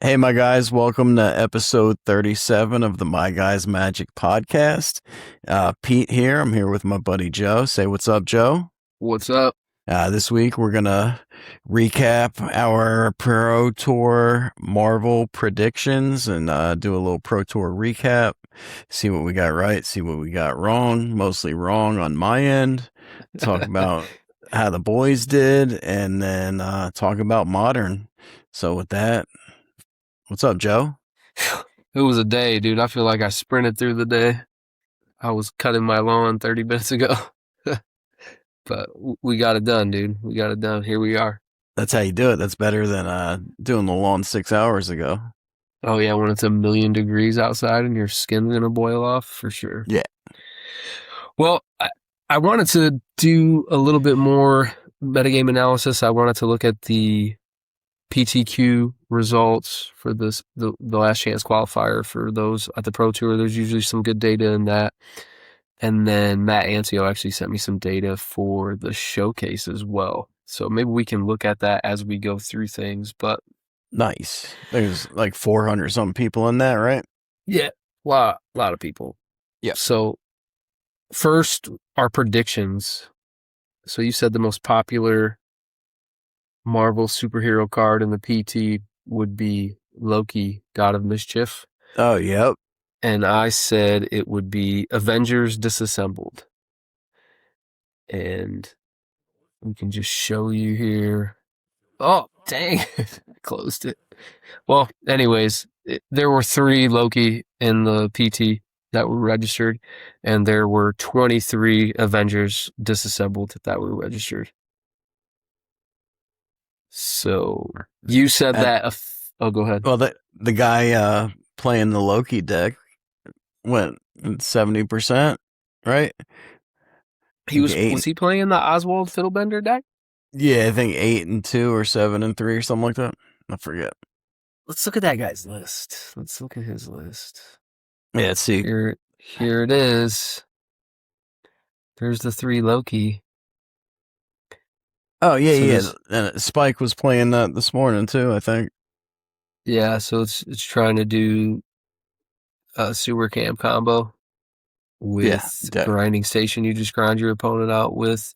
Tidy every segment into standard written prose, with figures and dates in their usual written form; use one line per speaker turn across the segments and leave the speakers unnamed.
Hey, my guys, welcome to episode 37 of the My Guys Magic podcast. Pete here. I'm here with my buddy Joe. Say what's up, Joe.
What's up?
This week, we're going to recap our Pro Tour Marvel predictions and do a little Pro Tour recap. See what we got right, see what we got wrong, mostly wrong on my end. Talk about how the boys did, and then talk about Modern. So with that, what's up, Joe?
It was a day, dude. I feel like I sprinted through the day. I was cutting my lawn 30 minutes ago. But we got it done, dude. We got it done. Here we are.
That's how you do it. That's better than doing the lawn 6 hours ago.
Oh, yeah, when it's 1,000,000 degrees outside and your skin's going to boil off, for sure.
Yeah.
Well, I wanted to do a little bit more metagame analysis. I wanted to look at the PTQ results for the last chance qualifier for those at the Pro Tour. There's usually some good data in that. And then Matt Ancio actually sent me some data for the showcase as well. So maybe we can look at that as we go through things. But
nice. There's like 400 something people in that, right?
yeah, a lot of people.
Yeah.
So first, our predictions. So you said the most popular Marvel superhero card in the PT would be Loki, God of Mischief.
Oh, yep.
And I said it would be Avengers Disassembled. And we can just show you here. Oh, dang. I closed it. Well, anyways, there were 3 Loki in the PT that were registered, and there were 23 Avengers Disassembled that were registered. So you said that. Oh, go ahead.
Well, the guy playing the Loki deck went 70%, right?
Was he playing the Oswald Fiddlebender deck?
Yeah, I think 8-2 or 7-3 or something like that. I forget.
Let's look at that guy's list. Let's look at his list.
Yeah, let's see.
Here it is. There's the 3 Loki.
Oh, yeah. And Spike was playing that this morning, too, I think.
Yeah, so it's trying to do a sewer camp combo with grinding station. You just grind your opponent out with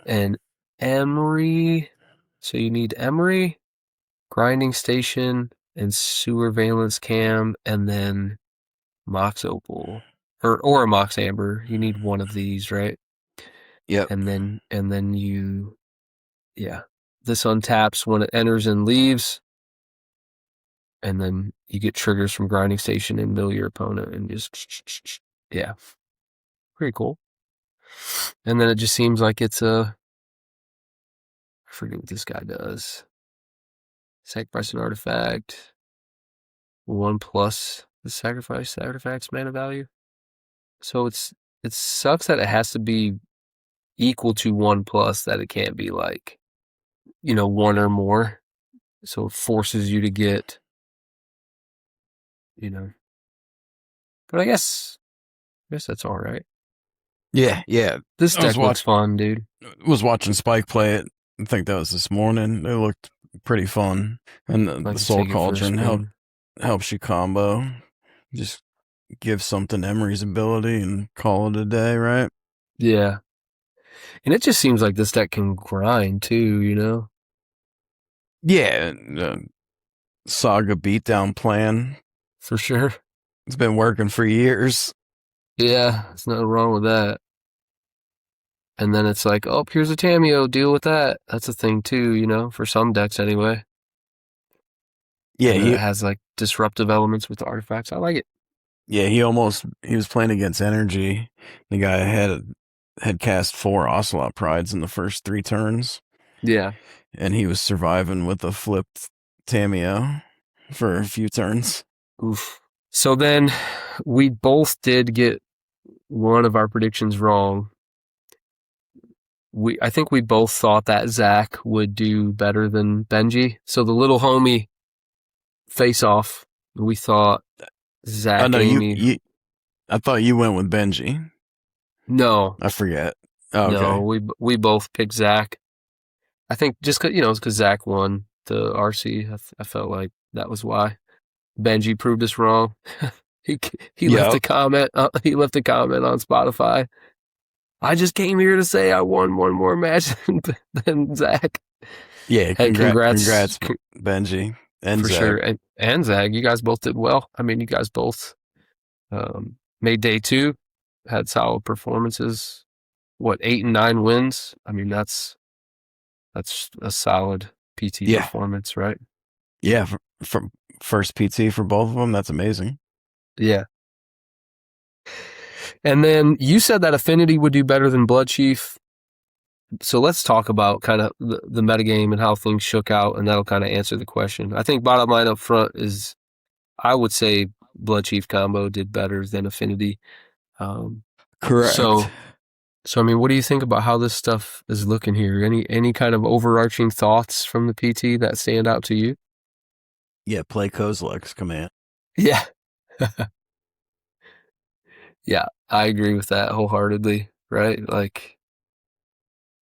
an Emery. So you need Emery, grinding station, and sewer valence cam, and then Mox Opal. Or a Mox Amber. You need one of these, right?
Yep.
And then you... Yeah. This untaps when it enters and leaves. And then you get triggers from grinding station and mill your opponent and just... Yeah. Pretty cool. And then it just seems like it's I forget what this guy does. Sacrifice an artifact. 1+ the sacrifice artifact's mana value. So it sucks that it has to be equal to 1+, that it can't be like, 1 or more. So it forces you to get, But I guess that's all right.
Yeah.
This deck looks fun, dude.
Was watching Spike play it. I think that was this morning. It looked pretty fun. And the Soul Cauldron helps you combo. Just give something Emery's ability and call it a day, right?
Yeah. And it just seems like this deck can grind too,
Yeah. Saga beatdown plan.
For sure.
It's been working for years.
Yeah, there's nothing wrong with that. And then it's like, oh, here's a Tamiyo, deal with that. That's a thing too, for some decks anyway.
Yeah,
it has like disruptive elements with the artifacts. I like it.
Yeah, he was playing against Energy. The guy had cast 4 Ocelot Prides in the first 3 turns.
Yeah.
And he was surviving with a flipped Tamiyo for a few turns.
Oof. So then we both did get one of our predictions wrong. I think we both thought that Zach would do better than Benji. So the little homie face-off, we thought Zach.
Oh, no, I thought you went with Benji.
No.
I forget. Oh, okay.
No, we both picked Zach. I think just because, it's because Zach won the RC. I felt like That was why. Benji proved us wrong. he left
Yep.
a comment. He left a comment on Spotify. I just came here to say I won one more match than Zach.
Yeah,
Hey,
congrats, Benji and
for
Zach.
sure. And Zach, you guys both did well. I mean, you guys both made day 2, had solid performances. 8 and 9 wins? I mean, that's a solid PT performance, right?
Yeah, from first PT for both of them. That's amazing.
Yeah. And then you said that Affinity would do better than Blood Chief. So let's talk about kind of the metagame and how things shook out, and that'll kind of answer the question. I think bottom line up front is I would say Blood Chief combo did better than Affinity.
Correct.
So I mean, what do you think about how this stuff is looking here? Any kind of overarching thoughts from the PT that stand out to you?
Yeah, play Kozilek's command.
Yeah. Yeah, I agree with that wholeheartedly, right? Like,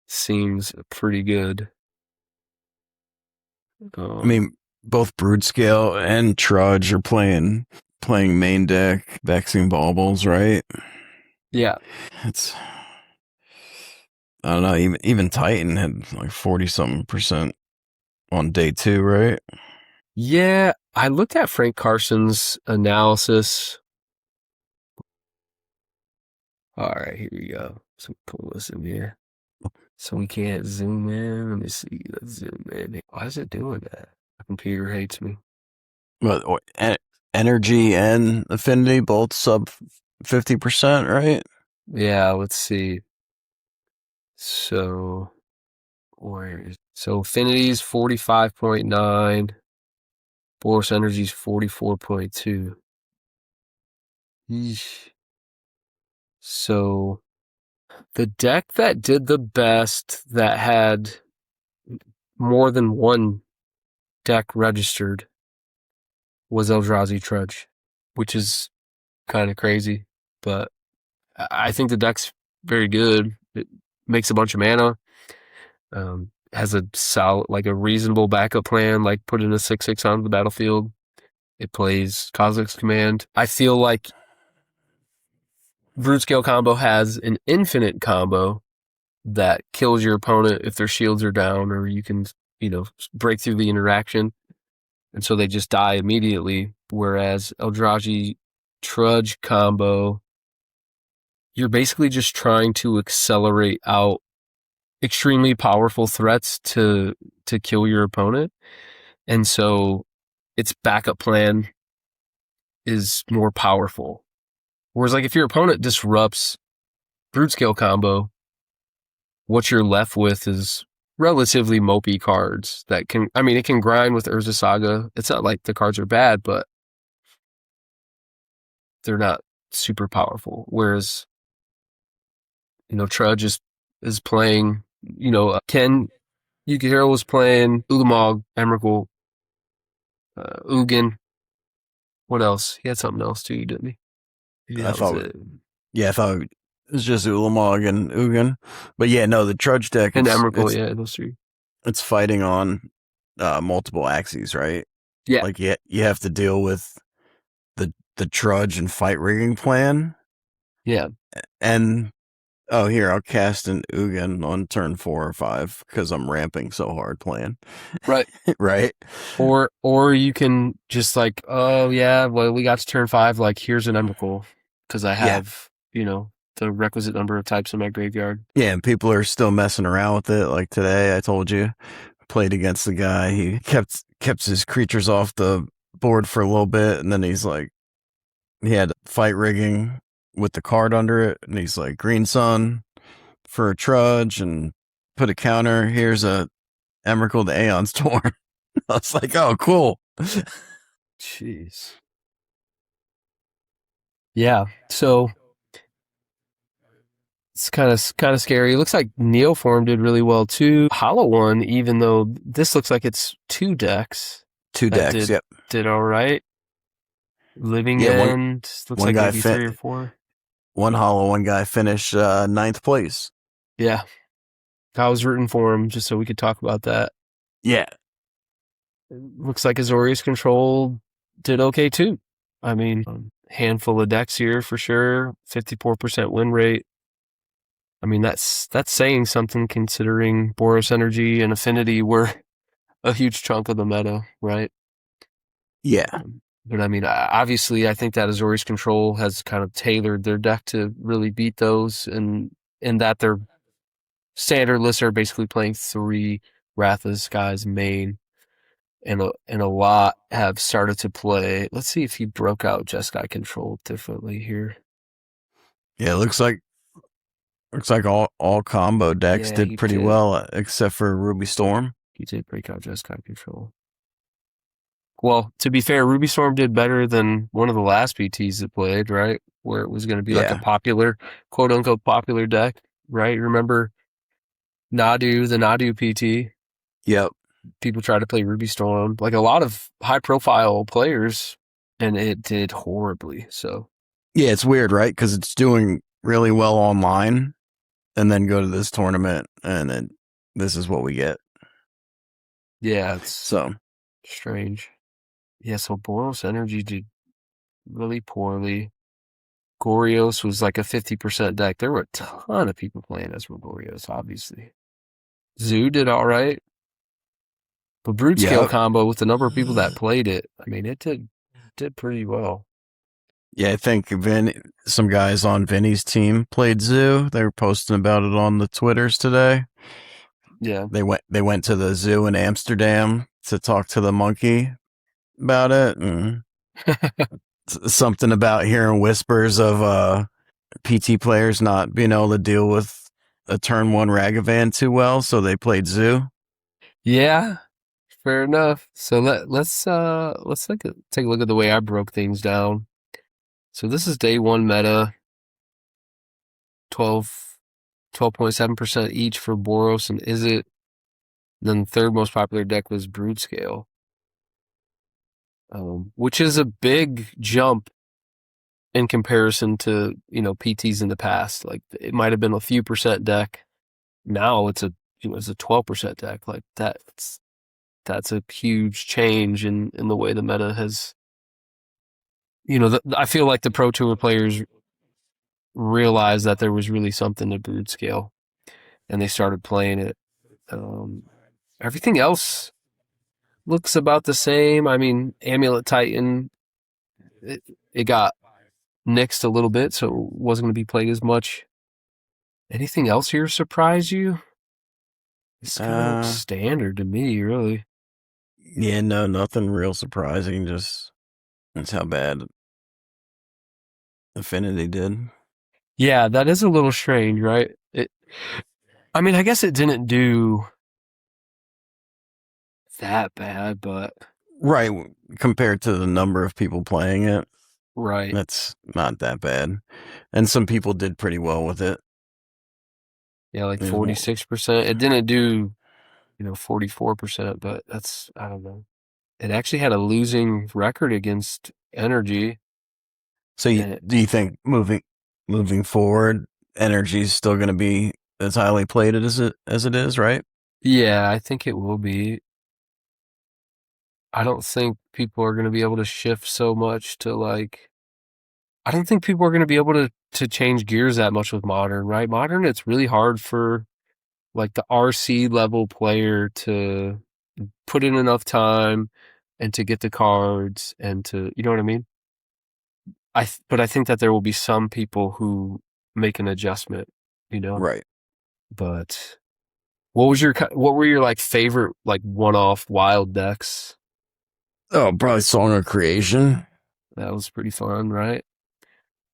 seems pretty good.
I mean, both Broodscale and Trudge are playing main deck Vexing Baubles, right?
Yeah.
It's, I don't know, even Titan had like 40-something% on day 2, right?
Yeah, I looked at Frank Carson's analysis. All right, here we go. So pull this in here. So we can't zoom in. Let me see. Let's zoom in. Why is it doing that? My computer hates me.
But Energy and Affinity both sub 50%, right?
Yeah, let's see. So Affinity's 45.9. Force Energy's 44.2. So the deck that did the best, that had more than one deck registered, was Eldrazi Trudge, which is kind of crazy, but I think the deck's very good. It makes a bunch of mana, has a solid, like a reasonable backup plan, like putting a 6/6 onto the battlefield. It plays Kozilek's Command. I feel like Broodscale combo has an infinite combo that kills your opponent if their shields are down, or you can, break through the interaction. And so they just die immediately. Whereas Eldrazi Trudge combo, you're basically just trying to accelerate out extremely powerful threats to kill your opponent. And so its backup plan is more powerful. Whereas like if your opponent disrupts Broodscale combo, what you're left with is relatively mopey cards that it can grind with Urza Saga. It's not like the cards are bad, but they're not super powerful. Whereas, Trudge is playing, Ken Yukihiro was playing Ulamog, Emrakul, Ugin. What else? He had something else too, didn't he? Maybe that was it.
Yeah, I thought it was just Ulamog and Ugin. But yeah, no, the Trudge deck.
And Emrakul, yeah, those three.
It's fighting on multiple axes, right?
Yeah.
Like you have to deal with the Trudge and fight rigging plan.
Yeah.
And here, I'll cast an Ugin on turn 4 or 5 because I'm ramping so hard playing.
Right.
Right.
Or you can just like, oh yeah, well we got to turn 5, like here's an Emrakul because I have, the requisite number of types in my graveyard.
Yeah, and people are still messing around with it. Like today, I told you, played against the guy. He kept his creatures off the board for a little bit, and then he's like, he had fight rigging with the card under it, and he's like, Green Sun for a Trudge, and put a counter. Here's a Emrakul the Aeon's Torn. I was like, oh, cool.
Jeez. Yeah, so it's kind of scary. It looks like Neoform did really well too. Hollow One, even though this looks like it's 2 decks.
2 decks, yep.
Did all right. Living End looks like maybe 3 or 4.
One Hollow One guy finished 9th place.
Yeah. I was rooting for him just so we could talk about that.
Yeah.
looks like Azorius Control did okay too. I mean, handful of decks here for sure. 54% win rate. I mean, that's saying something considering Boros Energy and Affinity were a huge chunk of the meta, right?
Yeah.
But I mean, obviously, I think that Azorius Control has kind of tailored their deck to really beat those, and in that their standard lists are basically playing 3 Wrath of the Skies main, and a lot have started to play. Let's see if he broke out Jeskai Control differently here.
Yeah, it looks like all combo decks did pretty well, except for Ruby Storm.
He did break out Jeskai Control. Well, to be fair, Ruby Storm did better than one of the last PTs that played, right? Where it was going to be like a popular, quote unquote, popular deck, right? Remember Nadu, the Nadu PT?
Yep.
People tried to play Ruby Storm, like a lot of high profile players, and it did horribly. So,
yeah, it's weird, right? Because it's doing really well online, and then go to this tournament, and this is what we get.
Yeah, it's
so
strange. Yeah, so Boros Energy did really poorly. Gorios was like a 50% deck. There were a ton of people playing as Gorios, obviously. Zoo did all right. But Broodscale combo, with the number of people that played it, I mean, it did pretty well.
Yeah, I think some guys on Vinny's team played Zoo. They were posting about it on the Twitters today.
Yeah.
They went to the zoo in Amsterdam to talk to the monkey about it. And something about hearing whispers of PT players not being able to deal with a turn 1 Ragavan too well, so they played Zoo.
Yeah, fair enough. So let's take a look at the way I broke things down. So this is day 1 meta. 12.7% each for Boros and Izzet. Then the third most popular deck was Broodscale, which is a big jump in comparison to, PTs in the past. Like, it might have been a few percent deck. Now it's a 12% deck. Like, that's a huge change in the way the meta has. I feel like the Pro Tour players realized that there was really something to Broodscale, and they started playing it. Everything else looks about the same. I mean, Amulet Titan, it got nixed a little bit, so it wasn't going to be played as much. Anything else here surprise you? It's kind of standard to me, really.
Yeah, no, nothing real surprising. Just that's how bad Affinity did.
Yeah, that is a little strange, right? I mean, I guess it didn't do that bad, but
right, compared to the number of people playing it,
right,
that's not that bad. And some people did pretty well with it.
Yeah, like 46%. It didn't do 44%, but that's, I don't know. It actually had a losing record against Energy.
So do you think moving forward, Energy is still going to be as highly plated as it is, right?
Yeah, I think it will be. I don't think people are going to be able to shift so much to I don't think people are going to be able to change gears that much with Modern, right? Modern, it's really hard for like the RC level player to put in enough time and to get the cards and to, you know what I mean? But I think that there will be some people who make an adjustment,
Right.
But what were your like favorite like one-off wild decks?
Oh, probably Song of Creation.
That was pretty fun, right?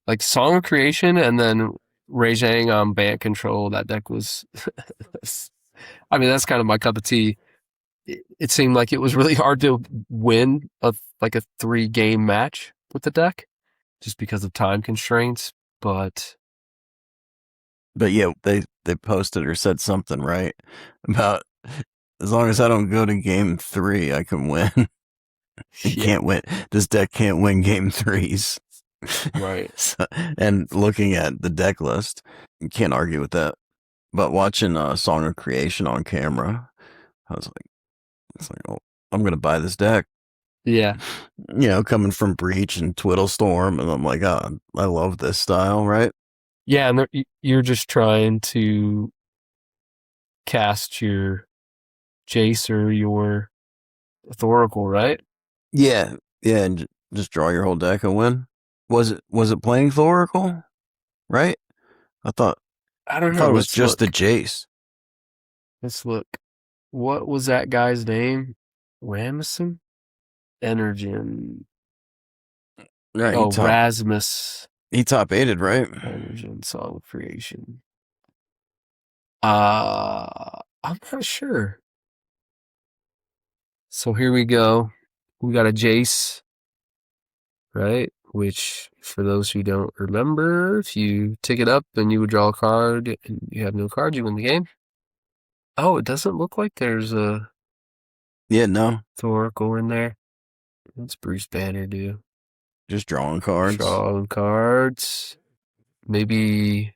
Like Song of Creation and then Rejang on Bant Control. That deck was, I mean, that's kind of my cup of tea. It seemed like it was really hard to win a 3-game match with the deck just because of time constraints. But
yeah, they posted or said something, right, about as long as I don't go to game 3, I can win. Can't win. This deck can't win game 3s.
Right.
And looking at the deck list, you can't argue with that. But watching Song of Creation on camera, I was like, it's like, I'm gonna buy this deck.
Yeah.
Coming from Breach and Twiddlestorm, and I'm like, oh, I love this style, right?
Yeah, and you're just trying to cast your Jace or your Thoracle, right?
Yeah, and just draw your whole deck and win. Was it playing Thoracle? Right? I thought
I don't
I
know.
thought it was
Let's
just
look.
the Jace.
Let's look. What was that guy's name? Ramison? Energen.
Right,
Oh, Rasmus.
he top aided, right?
Energen Song of Creation. I'm not sure. So here we go. We got a Jace, right? Which, for those who don't remember, if you tick it up and you would draw a card and you have no card, you win the game. Oh, it doesn't look like there's a
No.
Thoracle in there. What's Bruce Banner do?
Just drawing cards.
Drawing cards. Maybe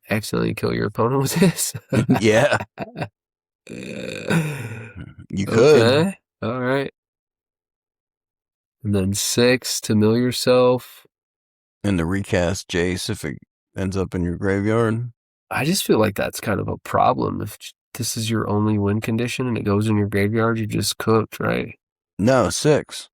accidentally kill your opponent with this.
Yeah. You could.
Okay. All right. And then 6 to mill yourself.
And to recast Jace if it ends up in your graveyard.
I just feel like that's kind of a problem. If this is your only win condition and it goes in your graveyard, you just cooked, right?
No, 6.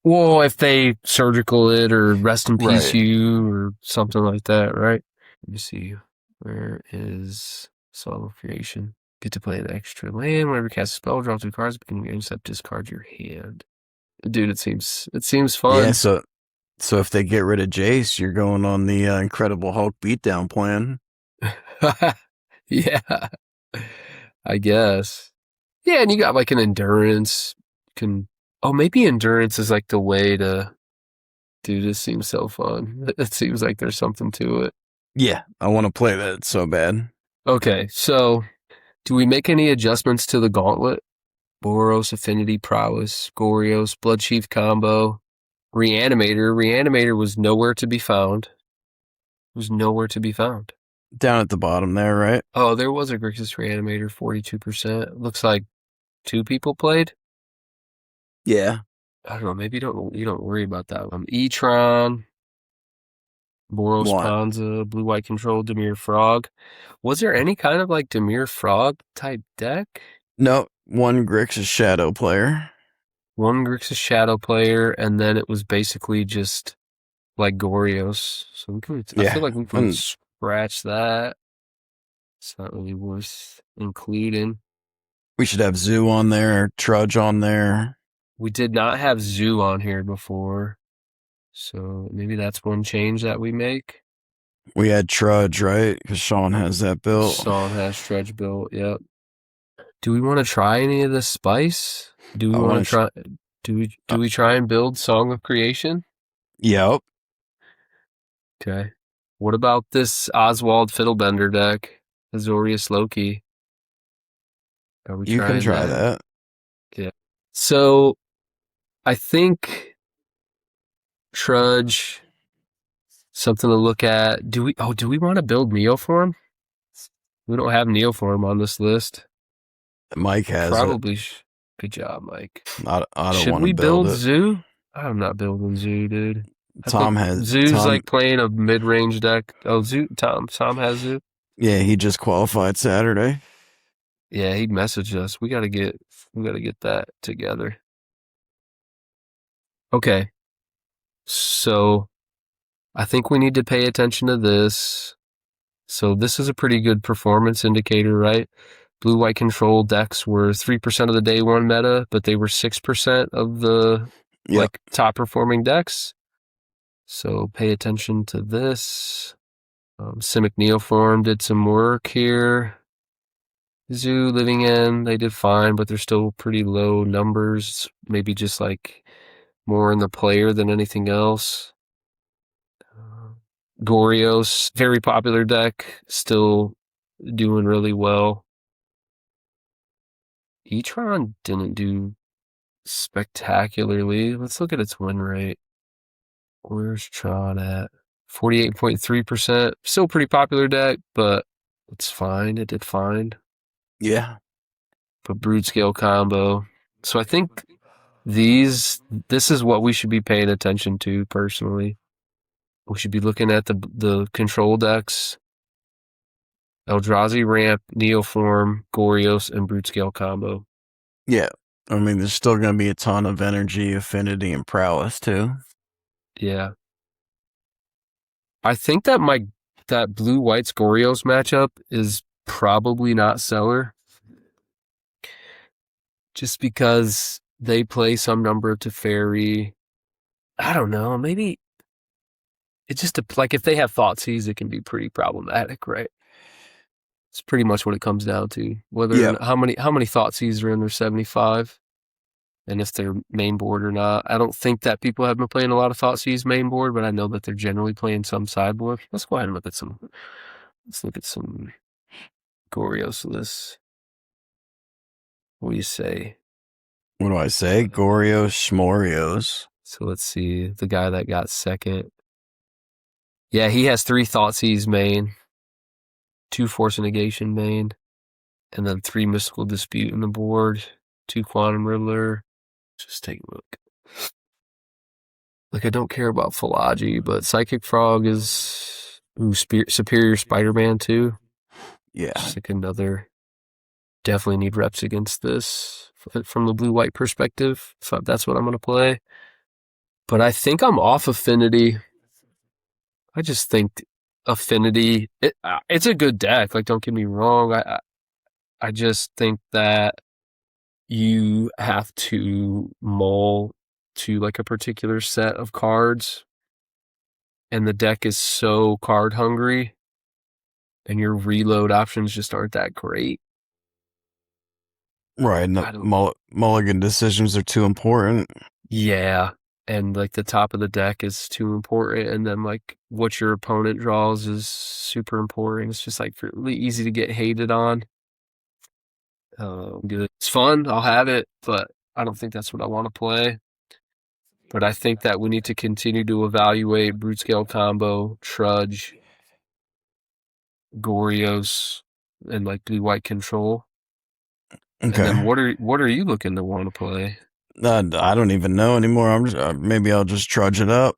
Well, if they surgical it or rest in peace you or something like that, right? Let me see. Where is Song of Creation? Get to play an extra land. Whenever you cast a spell, draw 2 cards, beginning your intercept, discard your hand. Dude, it seems fun.
Yeah, so if they get rid of Jace, you're going on the Incredible Hulk beatdown plan.
Yeah, I guess. Yeah, and you got like an endurance. Maybe endurance is like the way to. Dude, this seems so fun. It seems like there's something to it.
Yeah, I want to play that so bad.
Okay, so do we make any adjustments to the gauntlet? Boros, Affinity, Prowess, Gorios, Bloodchief combo, Reanimator. Reanimator was nowhere to be found.
Down at the bottom there, right?
Oh, there was a Grixis Reanimator, 42%. Looks like 2 people played.
Yeah.
I don't know. Maybe you don't worry about that. E-Tron, Boros, Panza, Blue-White Control, Dimir Frog. Was there any kind of like Dimir Frog type deck?
No, one Grixis Shadow player.
And then it was basically just like Gorios. So I feel like we can scratch that. It's not really worth including.
We should have Zoo on there, Trudge on there.
We did not have Zoo on here before. So maybe that's one change that we make.
We had Trudge, right? Because Sean has that built.
Sean has Trudge built, yep. Do we want to try any of this spice? Do we want to try? Do we try and build Song of Creation?
Yep.
Okay. What about this Oswald Fiddlebender deck? Azorius Loki. Are we
You
trying
can try that.
Yeah. So I think Trudge, something to look at. Do we want to build Neoform? We don't have Neoform on this list.
Mike has
probably. Good job, Mike.
I don't want to build it.
Should we build Zoo? I'm not building Zoo, dude. Zoo's like playing a mid-range deck. Oh, Zoo. Tom has Zoo.
Yeah, he just qualified Saturday.
Yeah, he messaged us. We gotta get that together. Okay. So I think we need to pay attention to this. So this is a pretty good performance indicator, right? Blue-white control decks were 3% of the day one meta, but they were 6% of the top performing decks. So pay attention to this. Simic Neoform did some work here. Zoo Living In, they did fine, but they're still pretty low numbers. Maybe just like more in the player than anything else. Gorios, very popular deck, still doing really well. E-Tron didn't do spectacularly. Let's look at its win rate. Where's Tron at? 48.3%. Still pretty popular deck, but it's fine. It did fine.
Yeah.
But Broodscale combo. So I think this is what we should be paying attention to personally. We should be looking at the control decks: Eldrazi Ramp, Neoform, Gorios, and Broodscale combo.
Yeah. I mean, there's still going to be a ton of energy, affinity, and prowess, too.
Yeah. I think that that blue-white Gorios matchup is probably not Seller. Just because they play some number of Teferi. I don't know. Maybe it's just like if they have Thoughtseize, it can be pretty problematic, right? It's pretty much what it comes down to. Whether how many Thoughtseizes are in their 75, and if they're main board or not. I don't think that people have been playing a lot of Thoughtseize main board, but I know that they're generally playing some sideboard. Let's go ahead and look at some. Let's look at some Gorios lists. What do you say?
What do I say? Gorios, Schmorios.
So let's see. The guy that got second. Yeah, he has 3 Thoughtseize main, 2 Force of Negation main, and then 3 Mystical Dispute in the board, 2 Quantum Riddler. Just take a look. Like, I don't care about Philology, but Psychic Frog is Superior Spider-Man too.
Yeah.
Just like another. Definitely need reps against this from the blue-white perspective, if that's what I'm going to play. But I think I'm off Affinity. I just think Affinity, it's a good deck. Like, don't get me wrong. I just think that you have to mull to like a particular set of cards, and the deck is so card hungry, and your reload options just aren't that great.
Right, and the mulligan decisions are too important.
Yeah, and like the top of the deck is too important, and then like what your opponent draws is super important. It's just like really easy to get hated on. Good. It's fun, I'll have it, but I don't think that's what I want to play. But I think that we need to continue to evaluate Broodscale combo, Trudge, Gorios, and like blue-white control.
Okay.
And then what are you looking to want to play?
I don't even know anymore. I'm just, maybe I'll just trudge it up.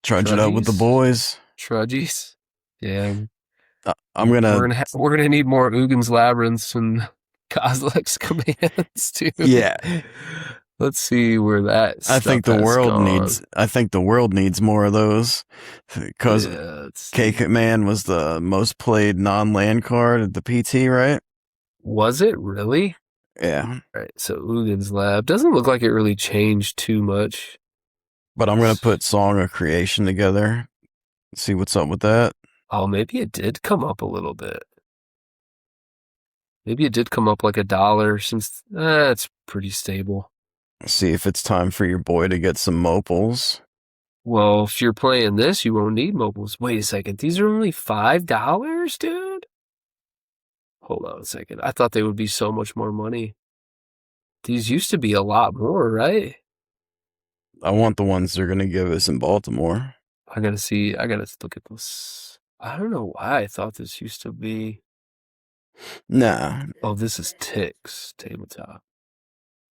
Trudge it up with the boys.
Trudgies? Yeah.
We're
gonna need more Ugin's Labyrinths and Kozilek's Commands too.
Yeah.
Let's see where that.
I think the world needs more of those, because K-Command was the most played non-land card at the PT, right?
Was it really?
Yeah.
All right. So Ugin's Lab doesn't look like it really changed too much.
But I'm gonna put Song of Creation together. See what's up with that.
Oh, maybe it did come up a little bit. Maybe it did come up like $1 since it's pretty stable.
See if it's time for your boy to get some mopals.
Well, if you're playing this, you won't need mopals. Wait a second. These are only $5, dude? Hold on a second. I thought they would be so much more money. These used to be a lot more, right?
I want the ones they're going to give us in Baltimore.
I got to look at this. I don't know why I thought this used to be.
Nah.
Oh, this is Tix tabletop.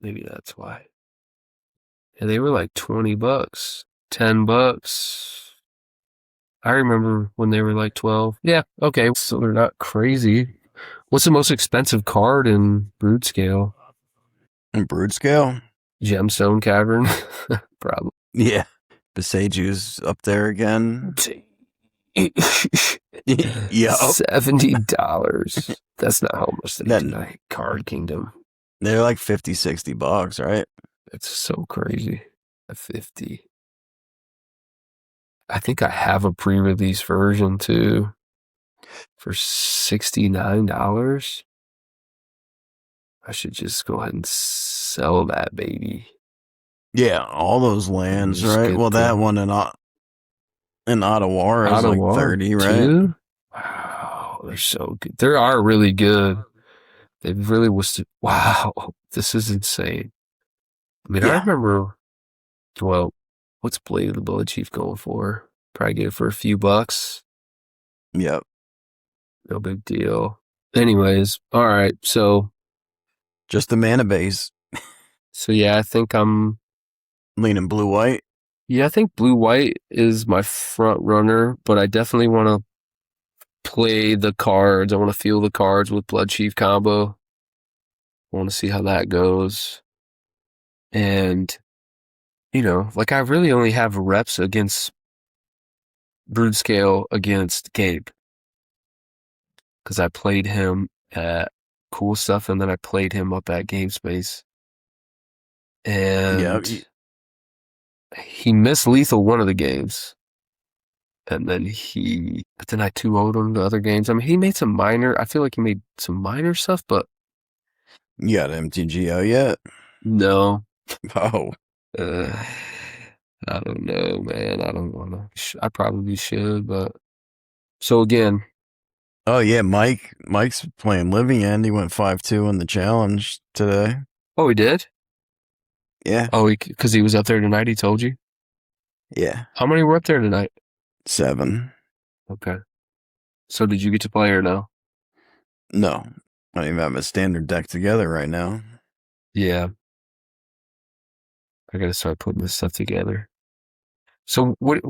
Maybe that's why. Yeah, they were like $20, $10. I remember when they were like 12. Yeah, okay. So they're not crazy. What's the most expensive card in Broodscale?
In Broodscale?
Gemstone Cavern? Probably.
Yeah. Besaju's up there again.
Yep. $70. That's not how much they do. Card Kingdom.
They're like $50-$60, right?
It's so crazy. At 50. I think I have a pre-release version too. For $69. I should just go ahead and sell that baby.
Yeah, all those lands, right? Well, that one in Ottawa is like 30, right?
Too? Wow, they're so good. They are really good. They really was. Wow, this is insane. I mean, I remember. Well, what's Blade of the Bullet Chief going for? Probably get it for a few bucks.
Yep.
No big deal. Anyways, all right. So,
just the mana base.
So yeah, I think I'm
Leaning blue white.
yeah, I think blue white is my front runner, but I definitely want to play the cards. I want to feel the cards with Blood Chief combo. I want to see how that goes. And like I really only have reps against Broodscale against Gabe because I played him at Cool Stuff and then I played him up at Game Space.
Yeah,
And he missed lethal one of the games. And then but then I 2-0'd him the other games. I mean, I feel like he made some minor stuff, but
you got MTGO yet?
no.
Oh,
Uh, I don't know, man. I don't want to. I probably should, but so again.
oh yeah, Mike's playing Living End. He went 5-2 in the challenge today.
Oh, he did?
Yeah,
Oh, because he was up there tonight. He told you.
yeah,
How many were up there tonight?
7.
Okay. So did you get to play or no?
No, I don't even have a standard deck together right now.
Yeah. I gotta start putting this stuff together. So what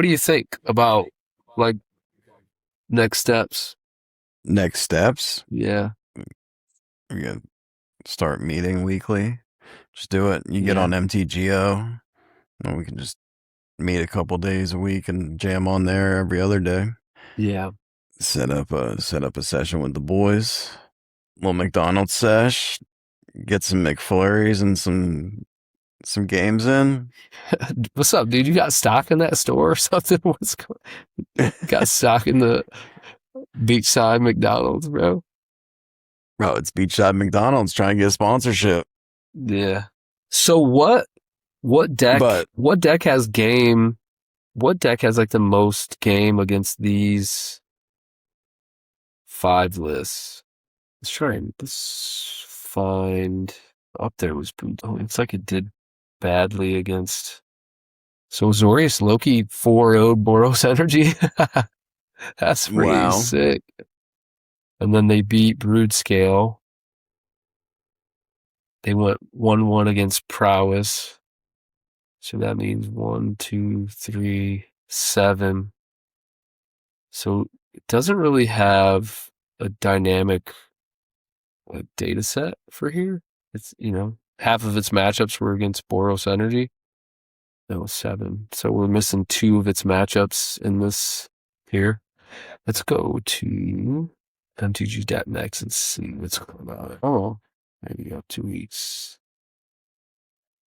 do you think about like next steps?
Next steps,
Yeah.
we gotta start meeting weekly. Just do it. You get
Yeah.
on MTGO, and we can just meet a couple days a week and jam on there every other day.
Yeah.
Set up a session with the boys. Little McDonald's sesh. Get some McFlurries and some games in.
What's up, dude? You got stock in that store or something? Got stock in the beachside McDonald's, bro?
Oh, it's Beachside McDonald's trying to get a sponsorship.
Yeah. So what deck
But
what deck has game what deck has like the most game against these 5 lists? Let's try and find up there was oh, it's like it did badly against so Zorius Loki 4-0'd Boros Energy. That's pretty
wow.
sick. And then they beat Broodscale. They went 1-1 against Prowess. So that means 1, 2, 3, 7. So it doesn't really have a dynamic like data set for here. It's half of its matchups were against Boros Energy. That was 7. So we're missing 2 of its matchups in this here. Let's go to MTG.next and see what's going on. Oh, maybe up 2 weeks.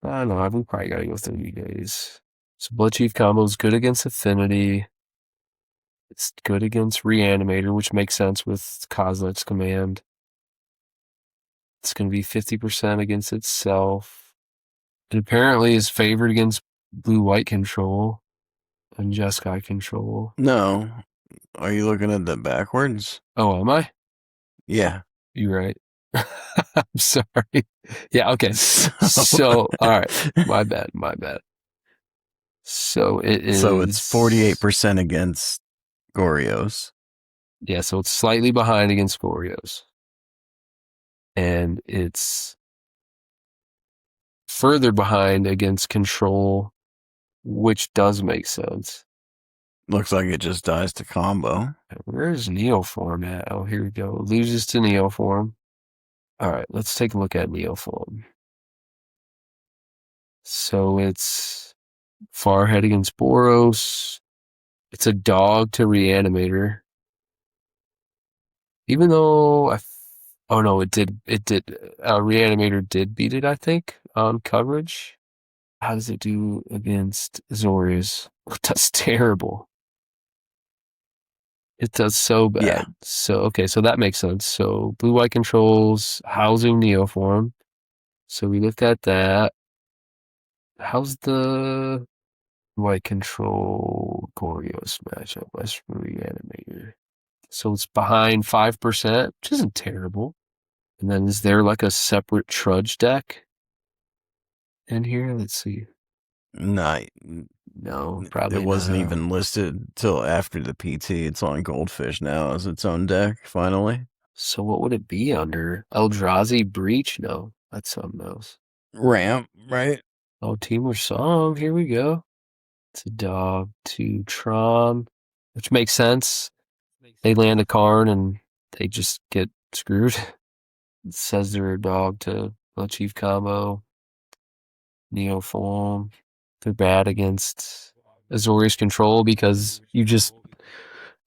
I don't know. We probably got to go 30 days. So Blood Chief combo is good against Affinity. It's good against Reanimator, which makes sense with Kozlet's command. It's going to be 50% against itself. It apparently is favored against blue-white control and Jeskai control.
No. Are you looking at that backwards?
Oh, am I?
Yeah.
You're right. I'm sorry. Yeah, okay. So, all right. My bad. So it is.
So it's 48% against Gorios.
Yeah, so it's slightly behind against Gorios. And it's further behind against Control, which does make sense.
Looks like it just dies to combo.
Where's Neoform at? Oh, here we go. Loses to Neoform. All right, let's take a look at Neoform. So it's far ahead against Boros. It's a dog to Reanimator. Even though oh no, it did. Reanimator did beat it, I think, on coverage. How does it do against Zorius? It does terrible. It does so bad.
Yeah.
So, okay, so that makes sense. So, blue-white controls housing Neoform. So, we looked at that. How's the white control Gorios matchup? Let's Reanimator. So, it's behind 5%, which isn't terrible. And then, is there like a separate trudge deck in here? Let's see. No, probably
it wasn't
not.
even listed till after the PT. It's on Goldfish now as its own deck, finally.
So what would it be under? Eldrazi Breach? No, that's something else.
ramp, right?
Oh, Teamer Song. Here we go. It's a dog to Tron, which makes sense. They land a Karn and they just get screwed. It says they're a dog to Chief combo, Neoform. They're bad against Azorius control because you just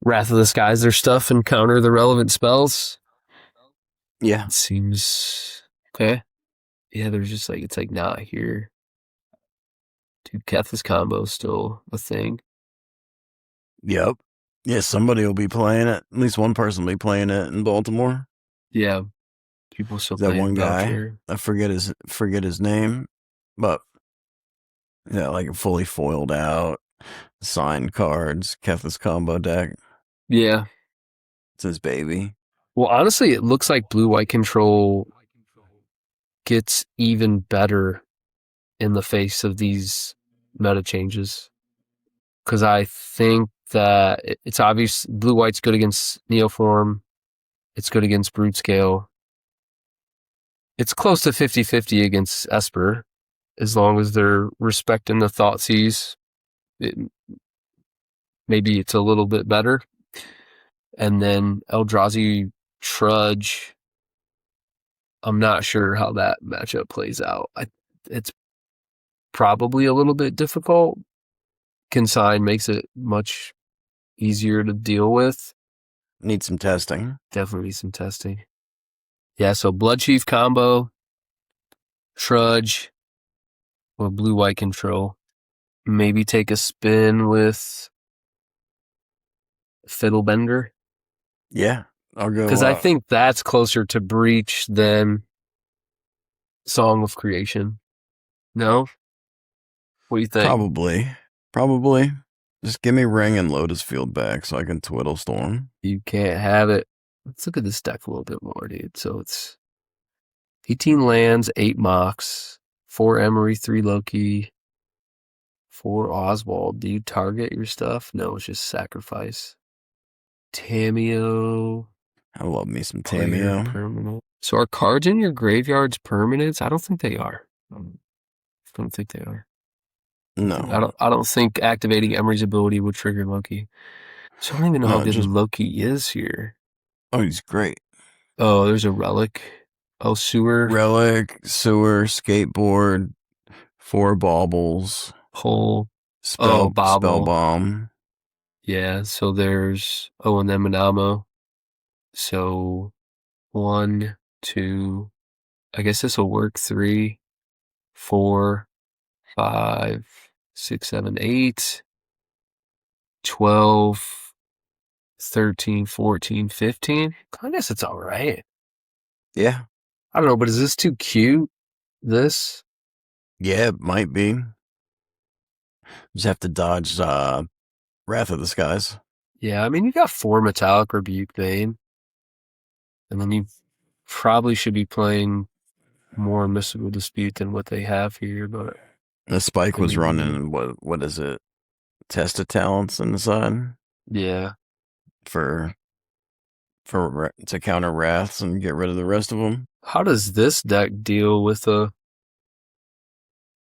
Wrath of the Skies their stuff and counter the relevant spells.
Yeah.
It seems okay. Yeah, there's just like it's like not here. Dude, Keth's combo is still a thing.
Yep. Yeah, somebody will be playing it. At least one person will be playing it in Baltimore.
Yeah. People still
That
play
one guy.
Voucher.
I forget his name, but yeah, like a fully foiled out, signed cards, Keth's combo deck.
Yeah.
It's his baby.
Well, honestly, it looks like blue-white control gets even better in the face of these meta changes. Because I think that it's obvious blue-white's good against Neoform. It's good against Broodscale. It's close to 50-50 against Esper, as long as they're respecting the Thoughtseize. Maybe it's a little bit better. And then Eldrazi Trudge, I'm not sure how that matchup plays out. It's probably a little bit difficult. Consign makes it much easier to deal with.
Need some testing.
Definitely need some testing. Yeah, so Blood Chief combo, Trudge, or blue-white control. Maybe take a spin with Fiddlebender.
Yeah, I'll go.
Because I think that's closer to Breach than Song of Creation. No? What do you think?
Probably. Just give me Ring and Lotus Field back so I can Twiddle Storm.
You can't have it. Let's look at this deck a little bit more, dude. So it's 18 lands, 8 Mox, 4 Emery, 3 Loki, 4 Oswald. Do you target your stuff? No, it's just sacrifice. Tameo.
I love me some Tameo.
Permanent. So are cards in your graveyards permanents? I don't think they are. I don't think they are.
No.
I don't think activating Emery's ability would trigger Loki. So I don't even know how good Loki is here.
Oh, he's great.
Oh, there's a relic. Oh, sewer.
Relic, sewer, skateboard, 4 baubles.
Hole.
Spell bomb.
Yeah, so there's and then Manamo. So 1, 2, I guess this will work. 3, 4, 5, 6, 7, 8, 12, 13, 14, 15. I guess it's all right.
Yeah.
I don't know, but is this too cute? This?
Yeah, it might be. Just have to dodge Wrath of the Skies.
Yeah, I mean, you got 4 Metallic Rebuke Bane. And then you probably should be playing more Mystical Dispute than what they have here, but...
The Spike was running, what is it? Test of Talents on the side?
Yeah.
To counter Wraths and get rid of the rest of them.
How does this deck deal with a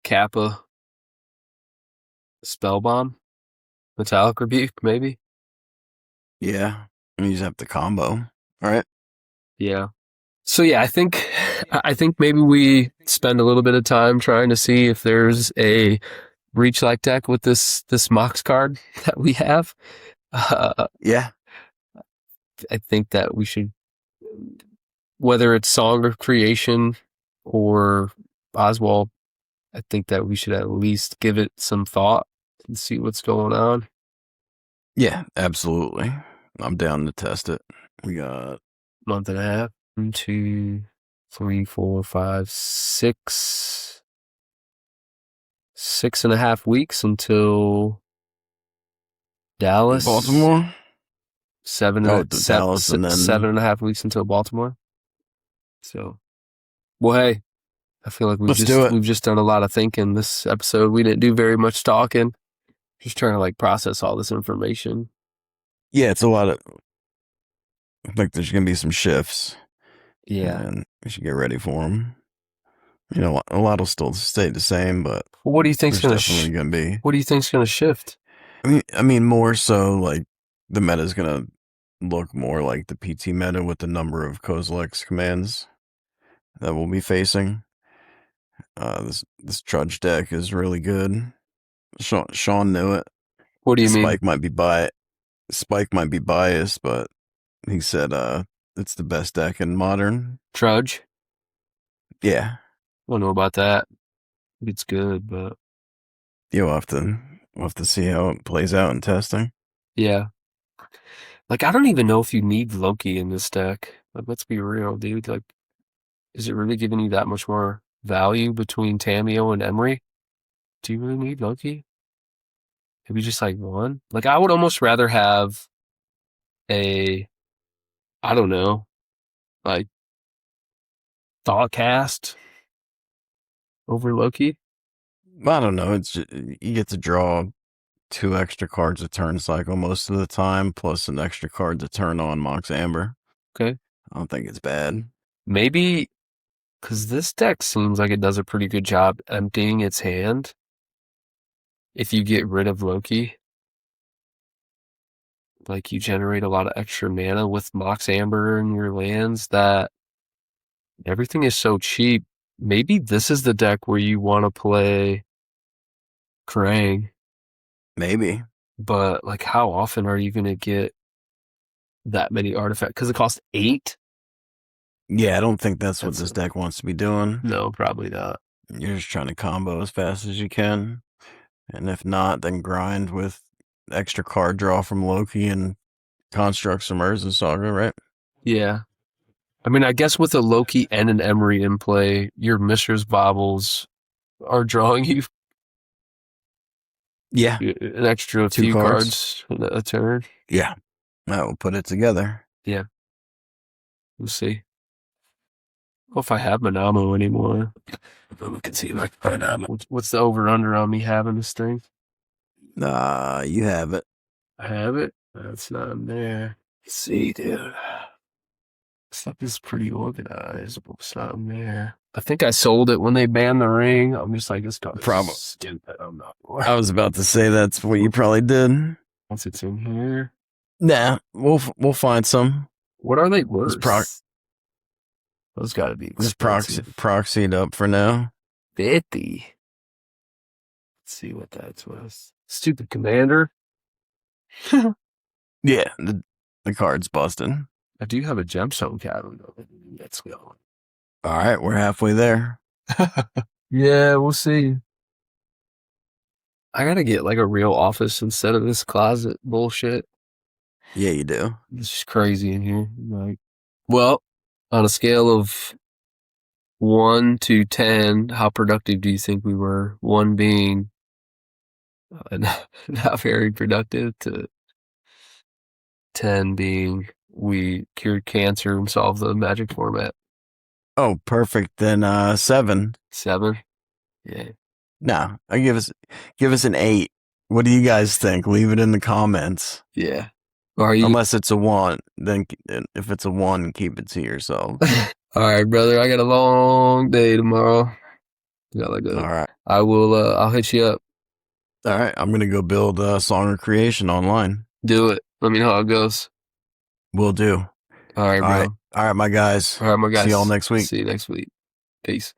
Kappa Spell Bomb? Metallic Rebuke, maybe?
Yeah. And you just have to combo. All right.
Yeah. So yeah, I think maybe we spend a little bit of time trying to see if there's a Breach-like deck with this Mox card that we have.
Yeah.
I think that we should, whether it's Song of Creation or Oswald, I think that we should at least give it some thought and see what's going on.
Yeah, absolutely. I'm down to test it. We got
month and a half. 1, 2, 3, 4, 5, 6. 6.5 weeks until Dallas.
Baltimore?
7.5 weeks until Baltimore. So, well, hey, I feel like we've just done a lot of thinking this episode. We didn't do very much talking. Just trying to like process all this information.
Yeah, it's a lot of. I think there's gonna be some shifts.
Yeah,
and we should get ready for them. A lot will still stay the same, but
Well, what do you think's
there's
gonna
definitely going to be.
What do you think's gonna shift?
I mean, more so like the meta is going to look more like the PT meta with the number of Kozilek's commands that we'll be facing. This trudge deck is really good. Sean knew it.
What do you mean?
Spike might be biased, but he said it's the best deck in modern.
Trudge?
Yeah.
I don't know about that. It's good, but
We'll have to see how it plays out in testing.
yeah. Like, I don't even know if you need Loki in this deck. Like, let's be real, dude. Like, is it really giving you that much more value between Tamio and Emery? Do you really need Loki? Maybe just like one? Like, I would almost rather have a, I don't know, like Thoughtcast over Loki.
I don't know. It's just, you get to draw 2 extra cards a turn cycle most of the time, plus an extra card to turn on Mox Amber.
Okay.
I don't think it's bad.
Maybe because this deck seems like it does a pretty good job emptying its hand if you get rid of Loki. Like, you generate a lot of extra mana with Mox Amber in your lands that everything is so cheap. Maybe this is the deck where you want to play Krang.
Maybe.
But, like, how often are you going to get that many artifacts? Because it costs 8?
Yeah, I don't think that's what this deck wants to be doing.
No, probably not.
You're just trying to combo as fast as you can. And if not, then grind with extra card draw from Loki and Construct some Urza Saga, right?
Yeah. I mean, I guess with a Loki and an Emery in play, your Mishra's Baubles are drawing you an extra
2
few cards a turn.
Yeah. That will put it together.
Yeah. We'll see. Well, if I have Manamo anymore. We can see if I can find out. What's the over-under on me having this thing?
You have it.
I have it? That's not in there. Let's see, dude. Stuff is pretty organized, but it's not in there. I think I sold it when they banned the ring. I'm just like, this card is stupid. I'm not.
I was about to say that's what you probably did.
Once it's in here.
Nah, we'll find some.
What are they worth? Those got to be expensive.
Just proxied up for now.
50. Let's see what that's worth. Stupid commander.
Yeah, the card's busted.
I do have a gemstone cabin though. Let's go.
All right, we're halfway there.
Yeah, we'll see. I gotta get like a real office instead of this closet bullshit.
Yeah, you do.
It's just crazy in here. Like, well, on a scale of 1 to 10, how productive do you think we were? 1 being not very productive, to 10 being we cured cancer and solved the Magic format.
Oh, perfect. Then 7.
7? Yeah.
No, I give us an 8. What do you guys think? Leave it in the comments.
Yeah.
Unless it's a 1, then if it's a 1, keep it to yourself.
All right, brother. I got a long day tomorrow. All
right.
I will. I'll hit you up.
All right. I'm gonna go build Song of Creation online.
Do it. Let me know how it goes.
Will do.
All right, bro.
All right, my guys.
See y'all
next week.
See you next week. Peace.